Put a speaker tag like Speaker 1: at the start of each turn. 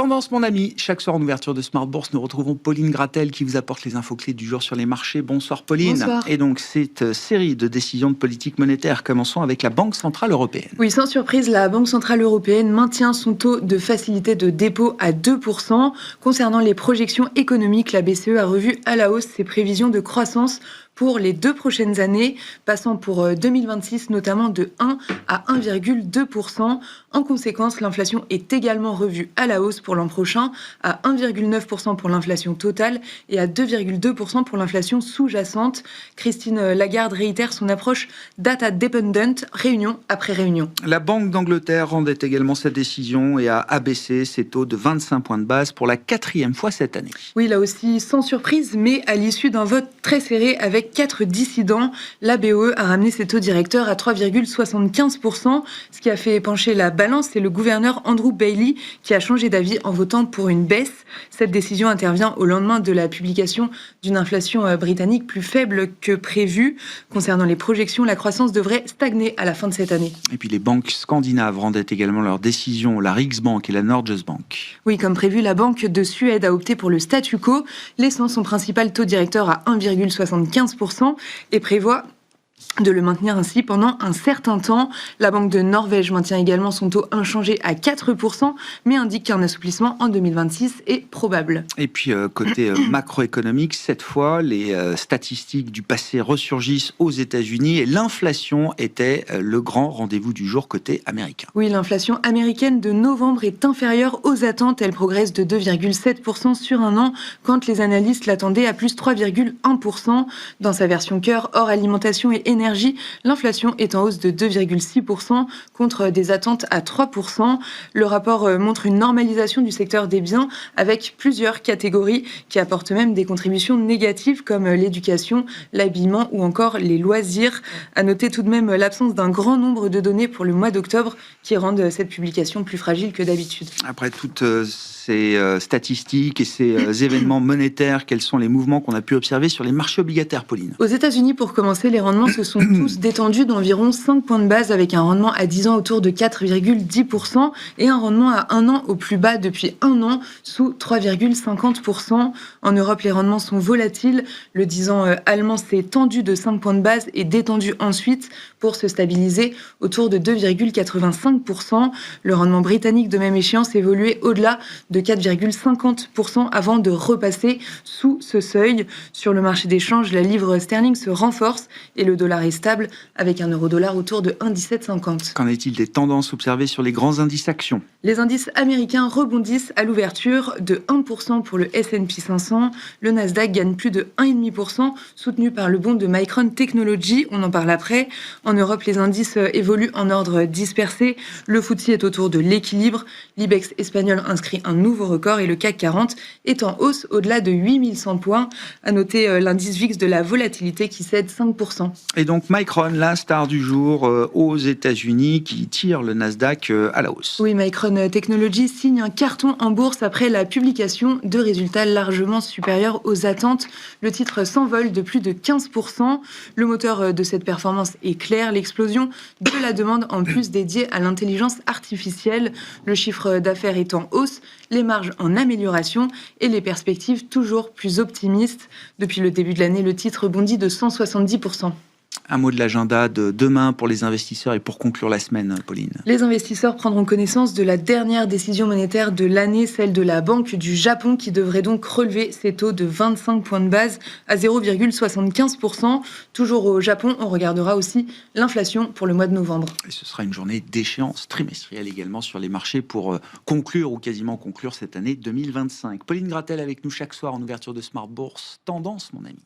Speaker 1: Tendance, mon ami. Chaque soir en ouverture de Smart Bourse, nous retrouvons Pauline Gratel qui vous apporte les infos clés du jour sur les marchés. Bonsoir Pauline.
Speaker 2: Bonsoir.
Speaker 1: Et donc cette série de décisions de politique monétaire, commençons avec la Banque Centrale Européenne.
Speaker 2: Oui, sans surprise, la Banque Centrale Européenne maintient son taux de facilité de dépôt à 2%. Concernant les projections économiques, la BCE a revu à la hausse ses prévisions de croissance pour les 2 prochaines années, passant pour 2026 notamment de 1 à 1,2%. En conséquence, l'inflation est également revue à la hausse pour l'an prochain, à 1,9% pour l'inflation totale et à 2,2% pour l'inflation sous-jacente. Christine Lagarde réitère son approche data dependent, réunion après réunion.
Speaker 1: La Banque d'Angleterre rendait également sa décision et a abaissé ses taux de 25 points de base pour la 4e fois cette année.
Speaker 2: Oui, là aussi sans surprise, mais à l'issue d'un vote très serré avec 4 dissidents, la BOE a ramené ses taux directeurs à 3,75%. Ce qui a fait pencher la balance, c'est le gouverneur Andrew Bailey qui a changé d'avis en votant pour une baisse. Cette décision intervient au lendemain de la publication d'une inflation britannique plus faible que prévu. Concernant les projections, la croissance devrait stagner à la fin de cette année.
Speaker 1: Et puis les banques scandinaves rendaient également leurs décisions, la Riksbank et la Norges Bank.
Speaker 2: Oui, comme prévu, la Banque de Suède a opté pour le statu quo, laissant son principal taux directeur à 1,75% et prévoit de le maintenir ainsi pendant un certain temps. La Banque de Norvège maintient également son taux inchangé à 4%, mais indique qu'un assouplissement en 2026 est probable.
Speaker 1: Et puis, côté macroéconomique, cette fois, les statistiques du passé ressurgissent aux États-Unis et l'inflation était le grand rendez-vous du jour côté américain.
Speaker 2: Oui, l'inflation américaine de novembre est inférieure aux attentes. Elle progresse de 2,7% sur un an, quand les analystes l'attendaient à plus 3,1%. Dans sa version cœur, hors alimentation et énergie, l'inflation est en hausse de 2,6% contre des attentes à 3%. Le rapport montre une normalisation du secteur des biens avec plusieurs catégories qui apportent même des contributions négatives comme l'éducation, l'habillement ou encore les loisirs. À noter tout de même l'absence d'un grand nombre de données pour le mois d'octobre qui rendent cette publication plus fragile que d'habitude.
Speaker 1: Après toutes ces statistiques et ces événements monétaires, quels sont les mouvements qu'on a pu observer sur les marchés obligataires, Pauline ?
Speaker 2: Aux États-Unis, pour commencer, les rendements se sont tous détendus d'environ 5 points de base avec un rendement à 10 ans autour de 4,10% et un rendement à 1 an au plus bas depuis 1 an sous 3,50%. En Europe, les rendements sont volatiles. Le 10 ans allemand s'est tendu de 5 points de base et détendu ensuite pour se stabiliser autour de 2,85%. Le rendement britannique de même échéance évoluait au-delà de 4,50% avant de repasser sous ce seuil. Sur le marché des changes, la livre sterling se renforce et le dollar est stable avec un euro-dollar autour de 1,1750.
Speaker 1: Qu'en est-il des tendances observées sur les grands indices actions ?
Speaker 2: Les indices américains rebondissent à l'ouverture de 1% pour le S&P 500. Le Nasdaq gagne plus de 1,5%, soutenu par le bond de Micron Technology. On en parle après. En Europe, les indices évoluent en ordre dispersé. Le FTSE est autour de l'équilibre. L'IBEX espagnol inscrit un nouveau record et le CAC 40 est en hausse au-delà de 8100 points. À noter l'indice VIX de la volatilité qui cède 5%.
Speaker 1: Et donc Micron, la star du jour aux États-Unis, qui tire le Nasdaq à la hausse.
Speaker 2: Oui, Micron Technology signe un carton en bourse après la publication de résultats largement supérieurs aux attentes. Le titre s'envole de plus de 15%. Le moteur de cette performance est clair, l'explosion de la demande en plus dédiée à l'intelligence artificielle. Le chiffre d'affaires est en hausse, les marges en amélioration et les perspectives toujours plus optimistes. Depuis le début de l'année, le titre bondit de 170%.
Speaker 1: Un mot de l'agenda de demain pour les investisseurs et pour conclure la semaine, Pauline.
Speaker 2: Les investisseurs prendront connaissance de la dernière décision monétaire de l'année, celle de la Banque du Japon, qui devrait donc relever ses taux de 25 points de base à 0,75%. Toujours au Japon, on regardera aussi l'inflation pour le mois de novembre.
Speaker 1: Et ce sera une journée d'échéance trimestrielle également sur les marchés pour conclure ou quasiment conclure cette année 2025. Pauline Gratel avec nous chaque soir en ouverture de Smart Bourse. Tendance, mon ami.